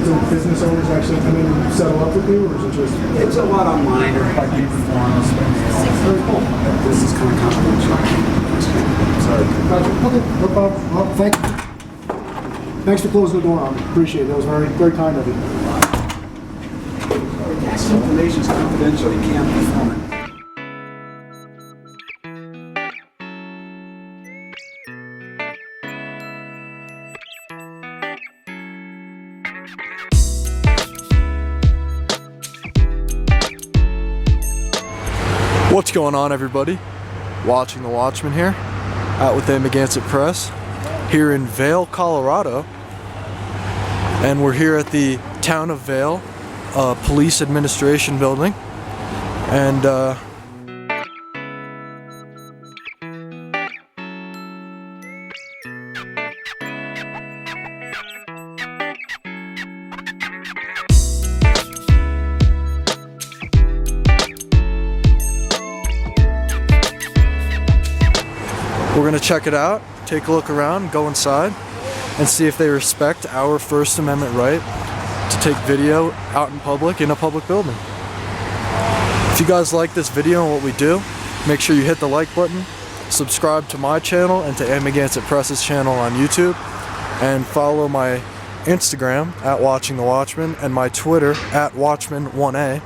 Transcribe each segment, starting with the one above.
Do business owners actually come in and settle up with you, or is it just? It's a lot online or by people forums. Very cool. This is kind of confidential. Sorry. Gotcha. Okay, no problem. Well, thank you. Thanks for closing the door on me. Appreciate it. That was very, very kind of you. This information is confidential. You can't perform it. What's going on, everybody? Watching the Watchman here, out with the Amagansett Press, here in Vail, Colorado. And we're here at the Town of Vail Police Administration Building. And we're gonna check it out, take a look around, go inside, and see if they respect our First Amendment right to take video out in public, in a public building. If you guys like this video and what we do, make sure you hit the like button, subscribe to my channel and to Amagansett Press's channel on YouTube, and follow my Instagram at Watching the Watchman and my Twitter at Watchman1A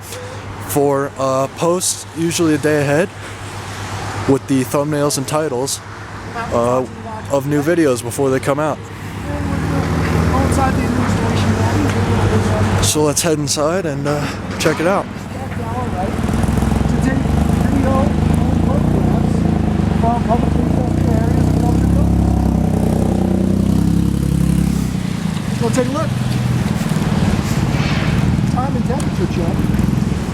for posts usually a day ahead with the thumbnails and titles of new videos before they come out. So let's head inside and check it out. Go take a look. Time and temperature check.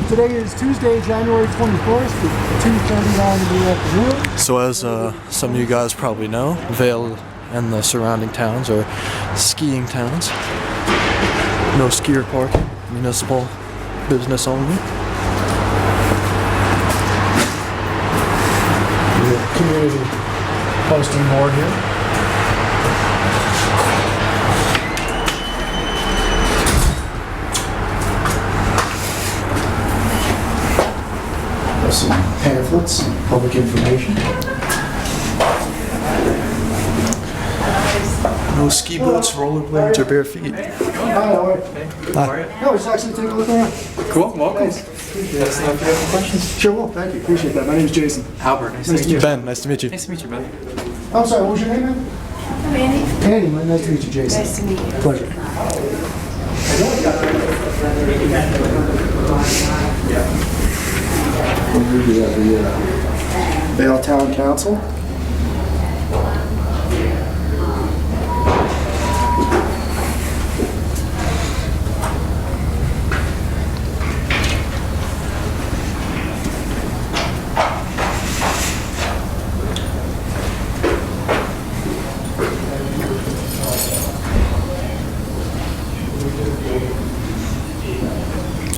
Today is Tuesday, January 21st at 2:39 in the afternoon. So as some of you guys probably know, Vail and the surrounding towns are skiing towns. No skier parking, municipal business only. Community posting board here. Some pamphlets, public information. No ski boots, rollerblades, or bare feet. Hi, how are you? Hi. No, just actually take a look around. Cool, welcome. Thanks. Appreciate it. If you have any questions. Sure will, thank you. Appreciate that. My name is Jason. Albert, nice to meet you. Ben, nice to meet you. Nice to meet you, buddy. I'm sorry, what was your name, man? I'm Annie. Annie, nice to meet you, Jason. Nice to meet you. Pleasure. Vail Town Council.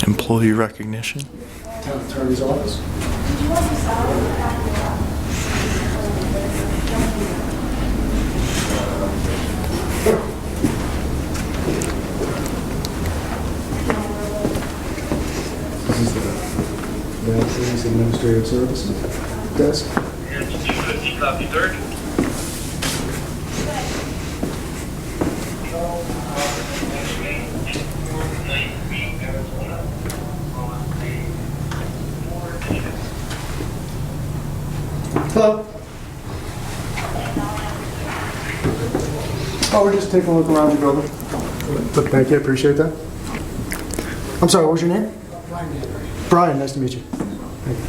Employee recognition. Town Attorney's Office. This is the Vail City's Administrative Services desk. Copy, third. Hello. Oh, we're just taking a look around the building. But thank you, appreciate that. I'm sorry, what was your name? Brian. Brian, nice to meet you. Thank you.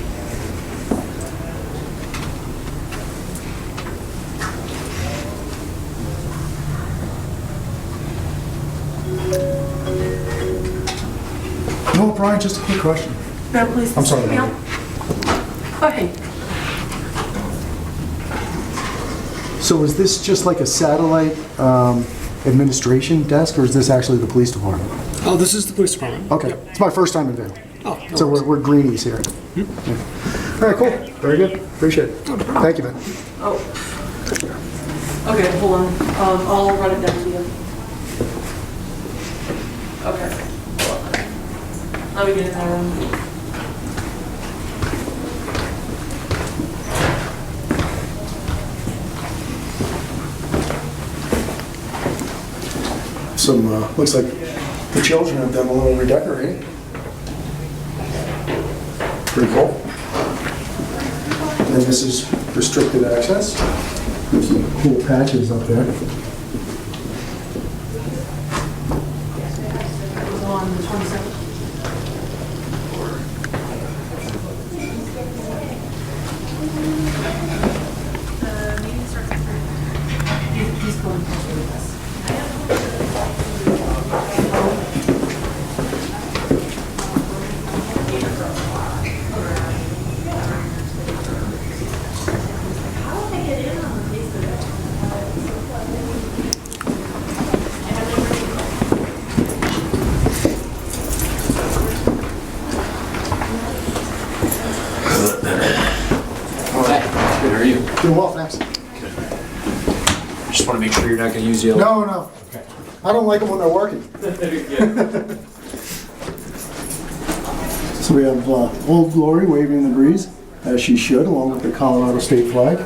No, Brian, just a quick question. No, please. I'm sorry. Go ahead. So is this just like a satellite administration desk, or is this actually the police department? Oh, this is the police department. Okay, Yep. it's my first time in Vail. Oh, no So worries. we're greenies here. Yeah. All right, cool. Very good. Appreciate it. Thank you, man. Oh. Okay, hold on. I'll run it down to you. Okay. Let me get in there. Some, looks like the children have done a little redecorating. Pretty cool. And this is restricted access. There's some cool patches up there. On the 27th. He's going with us. Good, how are you? Doing well, thanks. Just want to make sure you're not going to use the No, no. I don't like them when they're working. So we have Old Glory waving in the breeze, as she should, along with the Colorado state flag.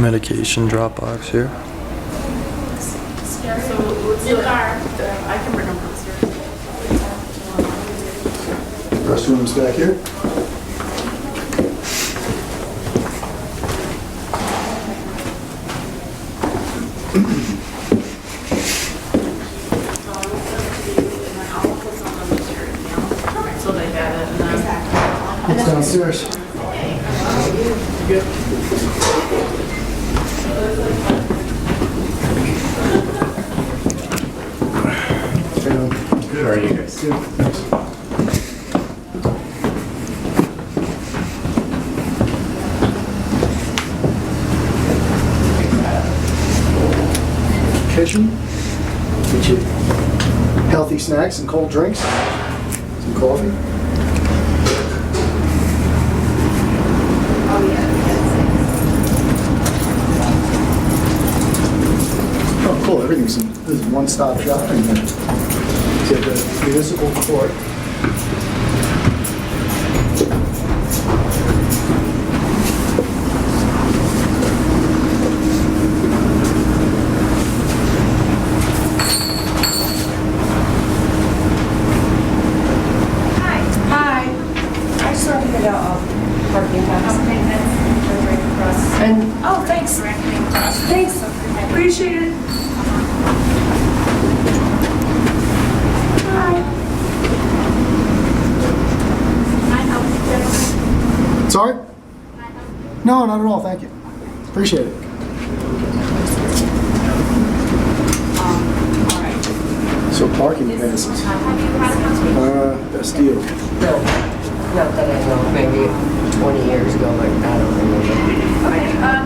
Medication drop box here. I can bring them upstairs. Restrooms back here. So they got it. It's downstairs. Good, how are you guys? Good, thanks. Kitchen. Get you healthy snacks and cold drinks. Some coffee. Oh, cool. Everything's this is one-stop shopping here. So you have the municipal court. Hi. I just wanted to get a parking tax. And, oh, thanks. Thanks. Appreciate it. Hi. Sorry? No, not at all. Thank you. Appreciate it. So parking passes. Best deal. No, not that I know, maybe 20 years ago, but I don't remember. Okay,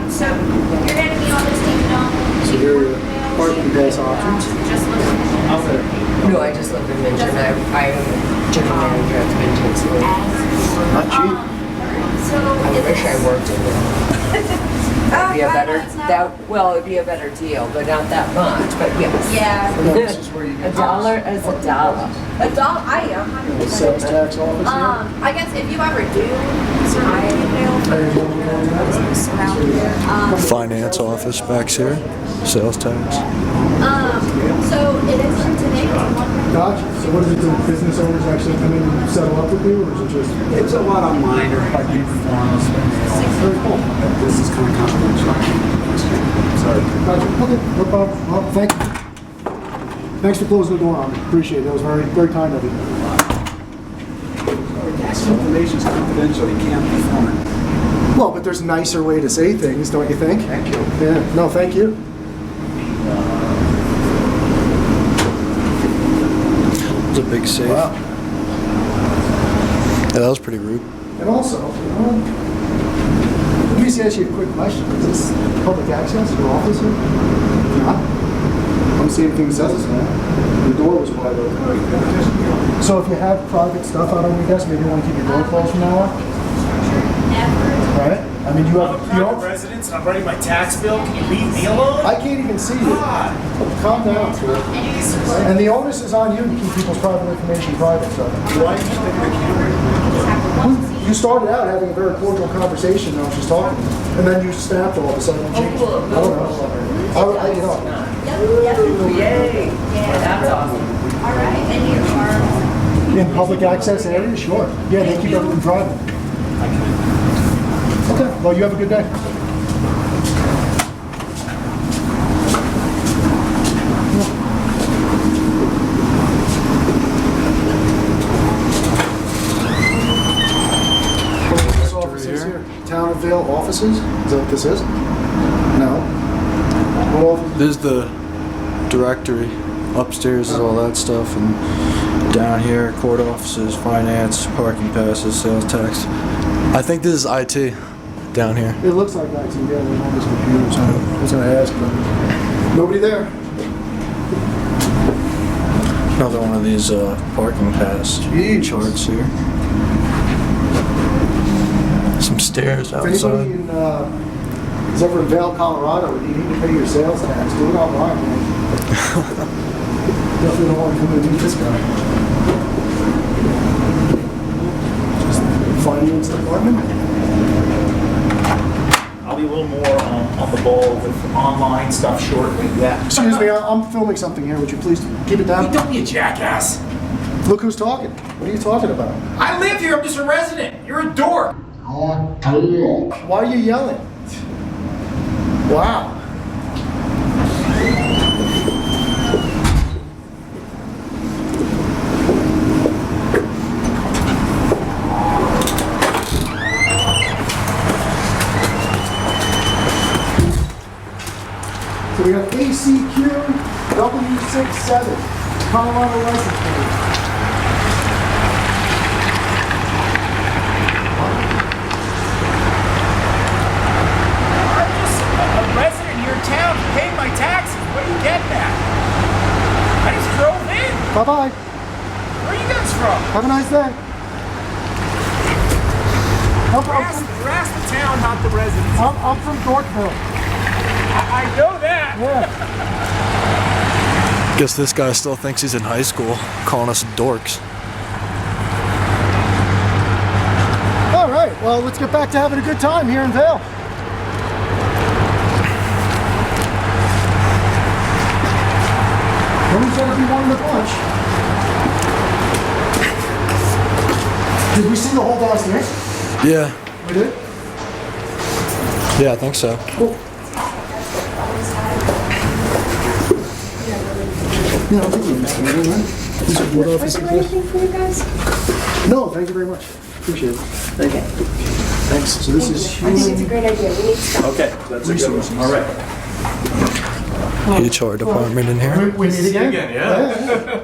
so you're gonna be on this team, So here are your parking pass options. just listen. No, I just live in Minton. I'm general manager at the Minton School. Not cheap. So I wish I worked in it. That'd be a better, it'd be a better deal, but not that much, but yes. Yeah. This is where you get $1 is $1. A doll, I am. the sales tax office here. I guess if you ever do survive, around here. Finance office back here. Sales tax. So it is from today to 1. Gotcha. So what does it do? Business owners actually come in and settle up with you, or is it just? It's a lot online or by being forms. Very cool. This is kind of confidential. Sorry. Gotcha. Okay, no problem. Well, thank you. Thanks for closing the door on me. Appreciate it. That was very, very kind of you. This information is confidential. You can't perform it. Well, but there's a nicer way to say things, don't you think? Thank you. Yeah. No, thank you. It was a big safe. Wow. Yeah, that was pretty rude. And also, Let me just ask you a quick question. Is this public access or office here? Not? I don't see anything that says it's not. The door was wide open. So if you have private stuff out on your desk, maybe you want to keep your door closed from now on? Right? I mean, you have... I'm a private residence and I'm writing my tax bill. Can you leave me alone? I can't even see you. God. Calm down, sir. And the onus is on you to keep people's private information private, so. Why are you taking the camera? You started out having a very cordial conversation, I was just talking, and then you snapped all of a sudden and changed. I don't know. You know. Yay! Yeah, that's awesome. All right, and you are. In public access areas, sure. Yeah, they keep everything private. Okay, well, you have a good day. This office is here. Town of Vail offices? Is that what this is? No. What office? This is the directory. Upstairs is all that stuff, and down here, court offices, finance, parking passes, sales tax. I think this is IT down here. It looks like that, yeah, with all these computers. I was going to ask, but nobody there. Another one of these parking pass charts here. Some stairs If anybody outside. is ever in Vail, Colorado, and you need to pay your sales tax, do it online, man. Definitely don't want to come in and meet this guy. Just the finance department. I'll be a little more on the ball with online stuff shortly. Yeah. Excuse me, I'm filming something here. Would you please keep it down? Don't be a jackass. Look who's talking. What are you talking about? I live here. I'm just a resident. You're a dork. Why are you yelling? Wow. So we have ACQ W67, Colorado license plate. I'm just a resident in your town paying my taxes. What are you getting at? I just drove in. Bye-bye. Where are you guys from? Have a nice day. Grass the town, not the residents. I'm from Dorkville. I know that. Yeah. Guess this guy still thinks he's in high school, calling us dorks. All right, well, let's get back to having a good time here in Vail. Who's gonna be one in the bunch? Did we see the whole downstairs? Yeah, We did? yeah, I think so. Cool. Yeah, I'll take you, Mr. Mayor, right? These are board offices. Anything for you guys? No, thank you very much. Appreciate it. Okay. Thanks. So this is I think it's a human great idea. We need stuff. Okay, that's a good resources. one. All right. HR department in here. We meet again? yeah.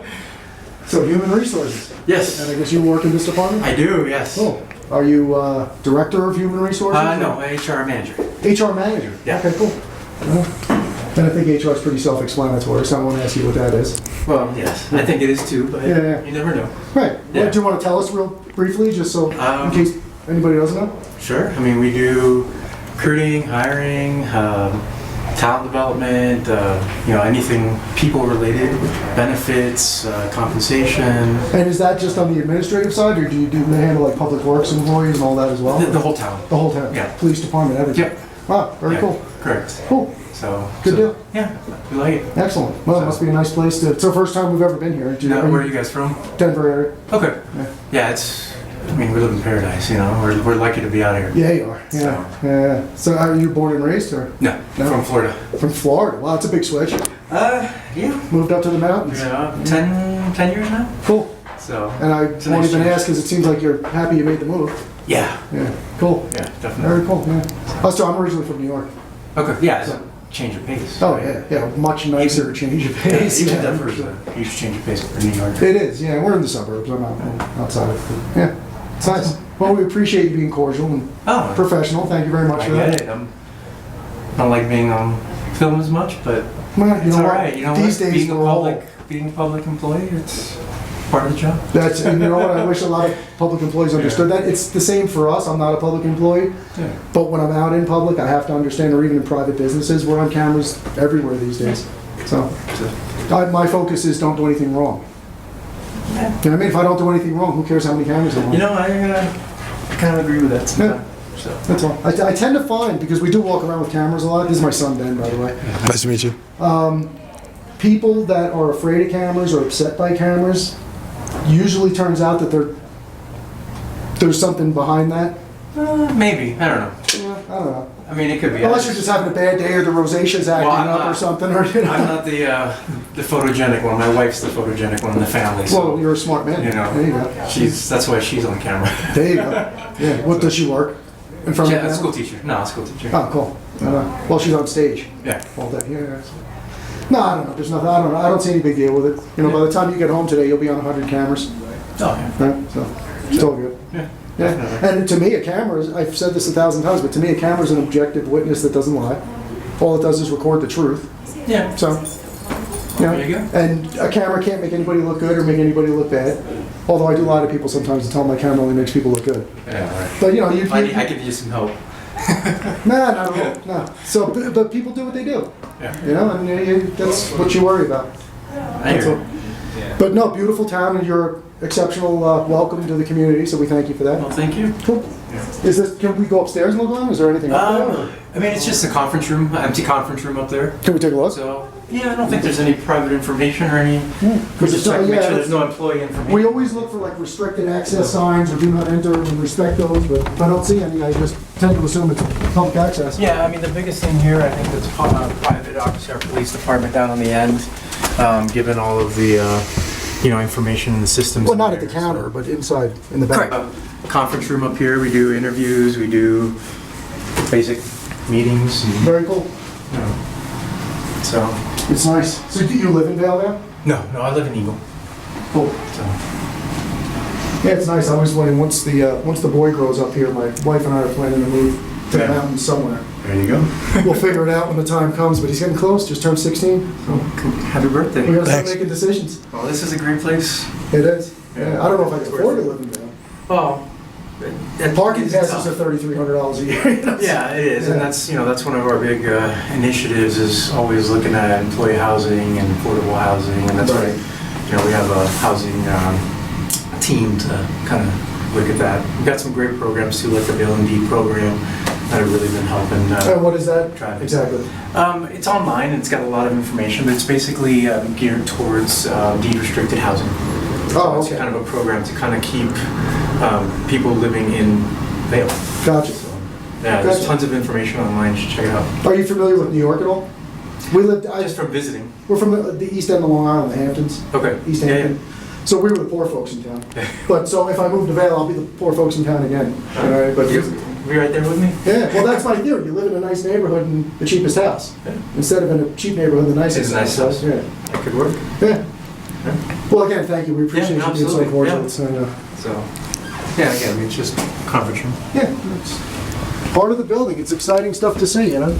So human resources. Yes, And I guess you work in this department? I do, yes. Cool. Are you director of human resources? No, HR manager. HR manager? Yeah. Okay, cool. Well, then I think HR is pretty self-explanatory, so I won't ask you what that is. Well, yes, I think it is too, but Yeah. you never know. Right. Yeah. Well, do you want to tell us real briefly, just so in case anybody doesn't know? Sure, I mean, we do recruiting, hiring, talent development, anything people related, benefits, compensation. And is that just on the administrative side, or do you handle like public works employees and all that as well? The whole town. The whole town? Yeah. Police department, everything? Yep. Wow, very Yeah, cool. Correct. Cool. So. Good deal. Yeah, we like it. Excellent. Well, it must be a nice place to. It's the first time we've ever been here. Now, where are you guys from? Denver area. Okay. Yeah. Yeah, we live in paradise, We're lucky to be out here. Yeah, you are. Yeah. Yeah. So, are you born and raised, or No, No. from Florida. from Florida? Wow, it's a big switch. Yeah. Moved up to the mountains. Yeah, 10 years now. Cool. So. And I It's a won't nice even change. ask because it seems like you're happy you made the move. Yeah. Yeah. Cool. Yeah, Very definitely. cool. Yeah. I'm originally from New York. Okay. Yeah, it's a change of pace. Oh yeah, yeah. Much nicer change of pace. Even Yeah, Denver for is sure. a huge change of pace for New York. It is. Yeah, we're in the suburbs. I'm outside of it. Yeah, it's nice. Well, we appreciate you being cordial and Oh, professional. Thank you very much I for that. get it. I don't like being filmed as much, but Well, you it's know all what? right. You know These what? days we're all... Being a public employee, it's part of the job. That's, and you know what, I wish a lot of public employees understood that. It's the same for us, I'm not a public employee, Yeah. but when I'm out in public, I have to understand, or even in private businesses, we're on cameras everywhere these days. So, my focus is don't do anything wrong. You know what I mean? If I don't do anything wrong, who cares how many cameras are on? You know, I kind of agree with that sometimes. So. That's all. I tend to find, because we do walk around with cameras a lot, this is my son Ben, by the way. Nice to meet you. People that are afraid of cameras or upset by cameras, usually turns out that there's something behind that. Maybe. I don't know. Yeah, I don't know. I mean, it could be. Unless you're just having a bad day or the rosacea's acting Well, I'm up or not- something, or you know. I'm not the photogenic one. My wife's the photogenic one in the family. So, Well, you're a smart man. you know, There you go. that's why she's on camera. There you go. Yeah. What does she work? In front of Yeah, the a school camera? teacher. No, a school teacher. Oh, cool. Well, she's on stage Yeah. all day. Yeah. No, I don't know. There's nothing. I don't know. I don't see any big deal with it. You know, by the time you get home today, you'll be on 100 cameras. Oh, yeah. Right? So it's all good. Yeah. Yeah. And to me, a camera is, I've said this 1,000 times, but to me, a camera is an objective witness that doesn't lie. All it does is record the truth. Yeah. So, you know, There you go. and a camera can't make anybody look good or make anybody look bad. Although I do lie to people sometimes and tell them my camera only makes people look good. Yeah, all right. But you know, I could use some help. nah, not at all. No. So, but people do what they do. Yeah. You know, and that's what you worry about. I That's hear all. But no, beautiful town, and you're exceptional welcome to the community. So we thank you for that. Well, thank you. Cool. Is this? Can we go upstairs and look around? Is there anything up there? I mean, it's just a conference room, an empty conference room up there. Can we take a look? So, yeah, I don't think there's any private information or any. We We just check to make sure there's no employee information. We always look for like restricted access signs or do not enter and respect those, but if I don't see any, I just tend to assume it's public access. Yeah, I mean, the biggest thing here, I think that's private, obviously our police department down on the end, given all of the, information in the systems. Well, in not at the there, counter, but inside in the back. Correct. Conference room up here, we do interviews, we do basic meetings, and, Very cool. so. It's nice. So do you live in Vail now? No, I live in Eagle. Cool. So. Yeah, it's nice. I was wondering, once the boy grows up here, my wife and I are planning to move to the Yeah. mountains somewhere. There you go. We'll figure it out when the time comes, but he's getting close, just turned 16. Happy birthday. We gotta start Thanks. making decisions. Well, this is a great place. It is. Yeah. Yeah, I don't know if I can afford to live in Vail. Well, And parking it's passes tough. are $3,300 a year. Yeah, it is, Yeah. and that's one of our big initiatives is always looking at employee housing and affordable housing, and that's Right. why we have a housing team to kind of look at that. We've got some great programs too, like the Vail and D program that have really been helping. And what is that? Drive. Exactly. It's online and it's got a lot of information, but it's basically geared towards deed-restricted housing. Oh, It's okay. kind of a program to kind of keep people living in Vail. Gotcha. Yeah, there's Gotcha. tons of information online. You should check it out. Are you familiar with New York at all? We lived, Just from visiting. we're from the east end of Long Island, the Hamptons, Okay. East Yeah, Hampton. So we were the poor folks in town. But so if I move to Vail, I'll be the poor folks in town again. All right, but You be right there with me? yeah, well, that's my theory. You live in a nice neighborhood and the cheapest house. Yeah. Instead of in a cheap neighborhood, the nicest It's a nice house. Yeah. That could work. Yeah. Well, again, thank you. We appreciate Yeah, you being so absolutely. cordial. Yeah. It's, So, yeah, again, it's just conference room. yeah, it's part of the building. It's exciting stuff to see, you know?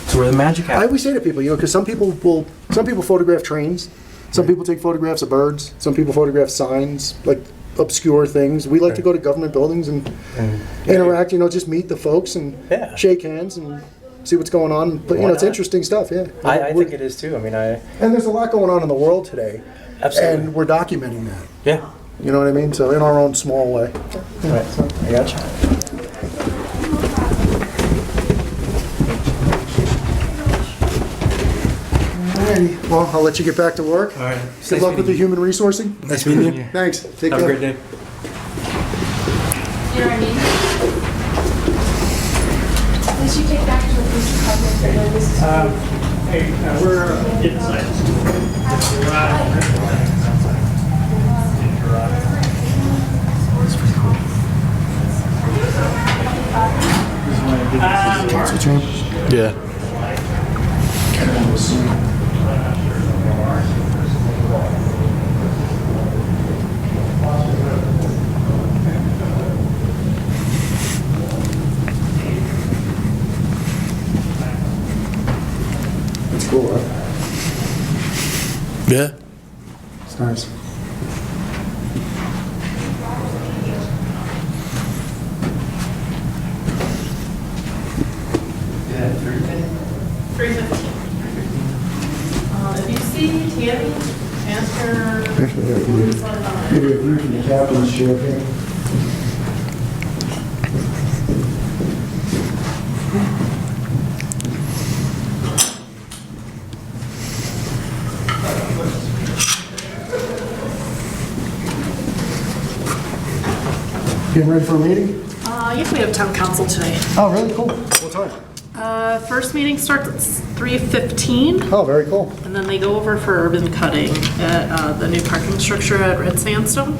It's where the magic I happens. always say to people, you know, because some people photograph trains, some people take photographs of birds, some people photograph signs, like obscure things. We like to go to government buildings and interact, you know, just meet the folks and Yeah. shake hands and see what's going on. But, you Why know, it's not? interesting stuff, yeah. I think it is too. I mean, And there's a lot going on in the world today. Absolutely. And we're documenting that. yeah. You know what I mean? So in our own small way. Right. I gotcha. Alrighty, well, I'll let you get back to work. All right. Good luck with the human resourcing. Nice meeting you. Thanks. Take Have a care. great day. You know what I mean? Did you take back to the police department or no, this is? Hey, we're inside. Yeah. cool, huh? Yeah. It's nice. Yeah, Thursday? 3:15. If you see Tammy, ask her. Actually, yeah, give me a view from the captain's chair here. Getting ready for a meeting? Yes, we have town council today. Oh, really? Cool. What time? First meeting starts at 3:15, Oh, very cool. and then they go over for urban cutting at the new parking structure at Red Sandstone,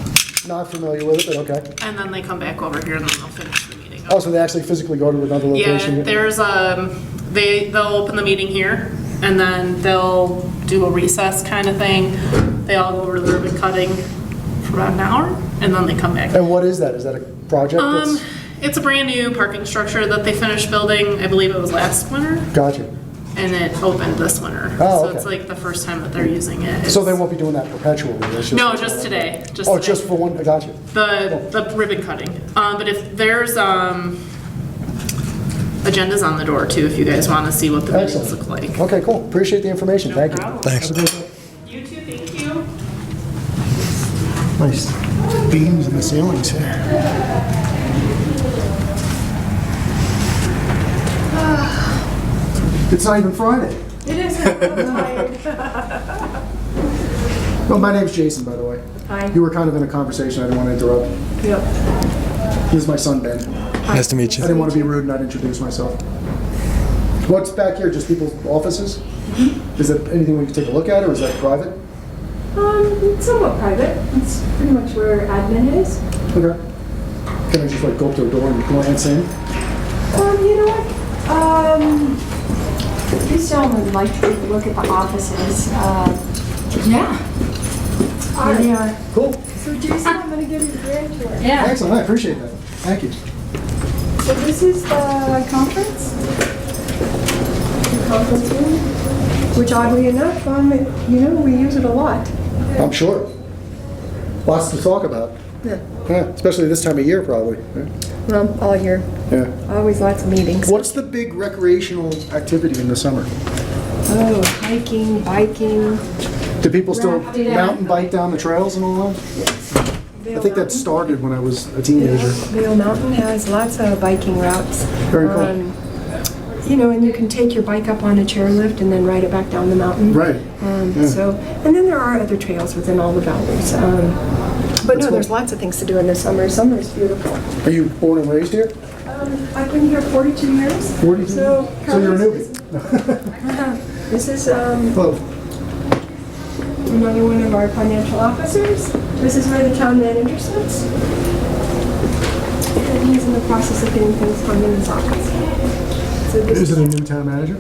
Not familiar with it, but okay. and then they come back over here and then they'll finish the meeting. Oh, so they actually physically go to another Yeah, location? there's, they'll open the meeting here, and then they'll do a recess kind of thing. They all go over to the ribbon cutting for about an hour, and then they come back. And what is that? Is that a project that's... It's a brand new parking structure that they finished building, I believe it was last winter, Gotcha. and it opened this winter. Oh, So okay. it's like the first time that they're using it. So It's- they won't be doing that perpetually? it's just- No, just today, just Oh, today. just for one, gotcha. The ribbon cutting. But if there's, agendas on the door too, if you guys want to see what the meetings Excellent. look like. Okay, cool. Appreciate the information. No Thank you. problem. Thanks. Have a great day. You too, thank you. Nice beams in the ceilings here. It's not even Friday. It is. I'm tired. Well, my name's Jason, by the way. Hi. You were kind of in a conversation. I didn't want to interrupt. Yep. This is my son, Ben. Nice to meet I you. didn't want to be rude and not introduce myself. What's back here? Just people's offices? Is that anything we can take a look at, or is that private? It's somewhat private. It's pretty much where admin is. Okay. Can I just like go up to a door and glance in? You know what? If you still would like to take a look at the offices, yeah. All right. Cool. So Jason, I'm gonna give you the grand tour. Excellent. I appreciate that. Thank you. So this is the conference. The conference room, which oddly enough, we use it a lot. I'm sure. Lots to talk about. Yeah. Yeah, especially this time of year, probably. Well, all year. Yeah. Always lots of meetings. What's the big recreational activity in the summer? Oh, hiking, biking. Do people still Rafting. mountain bike down the trails and all that? I think that started when I was a teenager. Vail Mountain has lots of biking routes. Very cool. And you can take your bike up on a chairlift and then ride it back down the mountain. Right. Yeah. So, and then there are other trails within all the valleys. But no, cool. there's lots of things to do in the summer. Summer is beautiful. Are you born and raised here? I've been here 42 years. 42? So you're a newbie. This is Well, another one of our financial officers. This is where the town manager sits. And he's in the process of getting things funded in his office. So this is it a new town manager?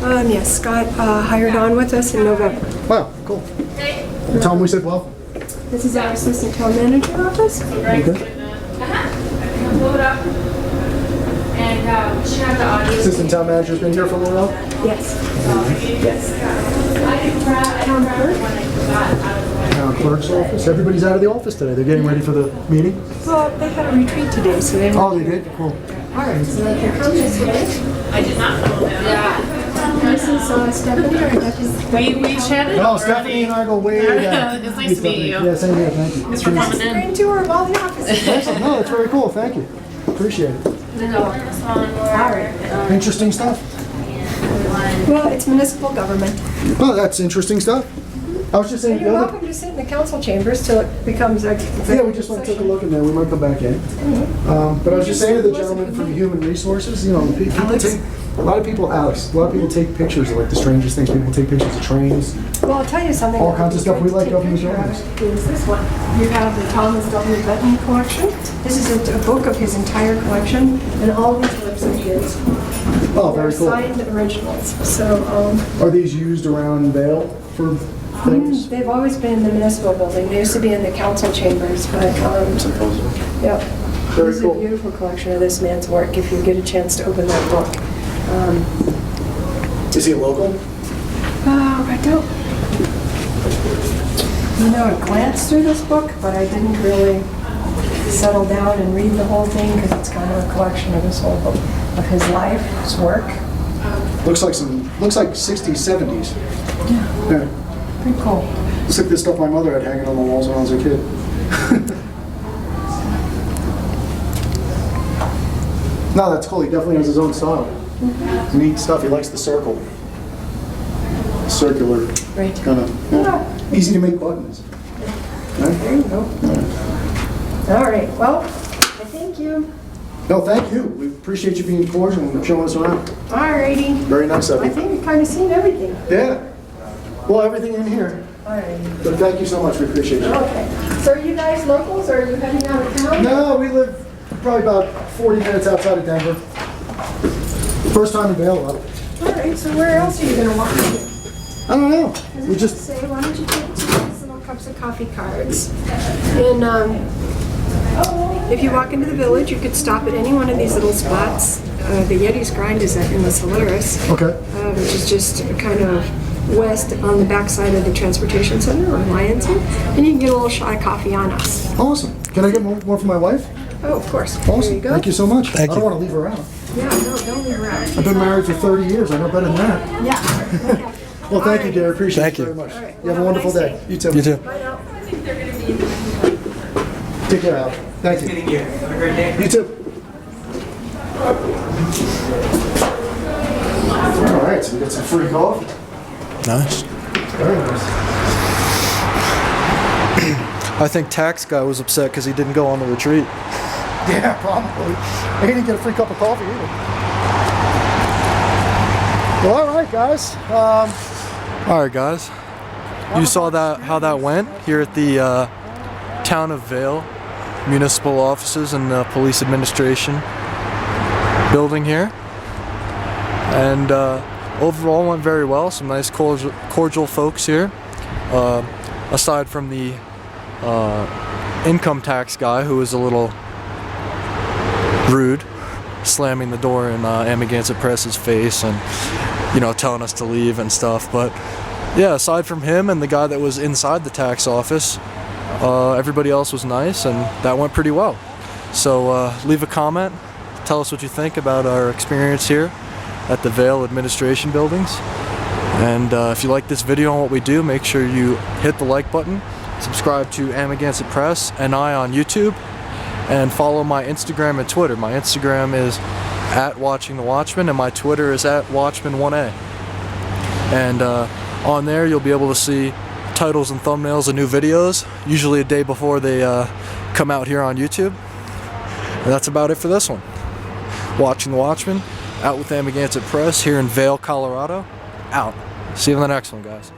Yes, Scott hired on with us in November. Wow, cool. Tell him we said welcome. This is our assistant town manager office. Okay. Blow it up. And we should have the audio. Assistant town manager's been here for a little while? Yes. Yes. Town clerk. Town clerk's office. Everybody's out of the office today. They're getting ready for the meeting? Well, they had a retreat today, so they. Oh, they did? Cool. All right, so if you come this way. I did not know that. Yeah. This is Stephanie, our deputy. We chatted No, already. Stephanie and I go way back. It's nice to meet you. Yeah, same here. Thank you. Thanks for coming in. Grand tour of all the offices. Excellent. No, that's very cool. Thank you. Appreciate it. All right. Interesting stuff. Well, it's municipal government. Oh, that's interesting stuff. I was just saying You're the other... welcome to sit in the council chambers till it becomes a. Yeah, we just went and took a look in there. We might come back in. But I was just saying to the gentleman from Human Resources, people take... A lot of people take pictures of like the strangest things. People take pictures of trains. Well, I'll tell you something. All kinds of stuff we like government Is buildings. this one. You have the Thomas W. Benton collection. This is a book of his entire collection, and all these books are his. Oh, very They're cool. signed originals. So, Are these used around Vail for things? they've always been in the municipal building. They used to be in the council chambers, but, yeah. Very It's a cool. beautiful collection of this man's work, if you get a chance to open that book. Is he local? know, glance through this book, but I didn't really settle down and read the whole thing because it's kind of a collection of his whole book, of his life, his work. Looks like 60s, 70s. Yeah. Pretty cool. Looks like the stuff my mother had hanging on the walls when I was a kid. No, that's cool. He definitely has his own style. Neat stuff. He likes the circle. Circular. Right. Kind of easy to make buttons. There you go. All right. Well, I thank you. No, thank you. We appreciate you being cordial and showing us around. All righty. Very nice of I you. think we've kind of seen everything. Yeah. Well, everything in here. All righty. But thank you so much. We appreciate you. Okay. So are you guys locals or are you heading out of town? No, we live probably about 40 minutes outside of Denver. First time in Vail, though. All right. So where else are you going to walk? I don't know. We Just just, say, why don't you take 2 nice little cups of coffee cards? And if you walk into the village, you could stop at any one of these little spots. The Yeti's Grind is in the Solaris, okay. which is just kind of west on the backside of the transportation center on Lionson. And you can get a little shot of coffee on us. Awesome. Can I get more for my wife? Oh, of course. There Awesome. you go. Thank you so much. Thank I don't you. want to leave her out. Yeah, no, don't leave her out. I've been married for 30 years. I know better than that. Yeah. Okay. Well, thank you, dear. Appreciate Thank it you. very much. All right. You have a Well, wonderful have a day. nice You too. You too. Bye now. Take care, Al. Thank you. Meeting you. Have a great day. You too. All right, so we got some free coffee. Nice. Very nice. I think tax guy was upset because he didn't go on the retreat. Yeah, probably. He didn't get a free cup of coffee either. Well, all right, guys. All right, guys. You saw how that went here at the Town of Vail municipal offices and the police administration building here. And overall went very well. Some nice cordial folks here. Aside from the income tax guy who was a little rude, slamming the door in Amagansett Press's face and, you know, telling us to leave and stuff. But yeah, aside from him and the guy that was inside the tax office, everybody else was nice, and that went pretty well. So leave a comment, tell us what you think about our experience here at the Vail administration buildings. And if you like this video and what we do, make sure you hit the like button, subscribe to Amagansett Press and I on YouTube, and follow my Instagram and Twitter. My Instagram is @WatchingTheWatchman and my Twitter is @Watchman1A. And on there you'll be able to see titles and thumbnails of new videos, usually a day before they come out here on YouTube. And that's about it for this one. Watching the Watchman, out with Amagansett Press here in Vail, Colorado. Out. See you in the next one, guys.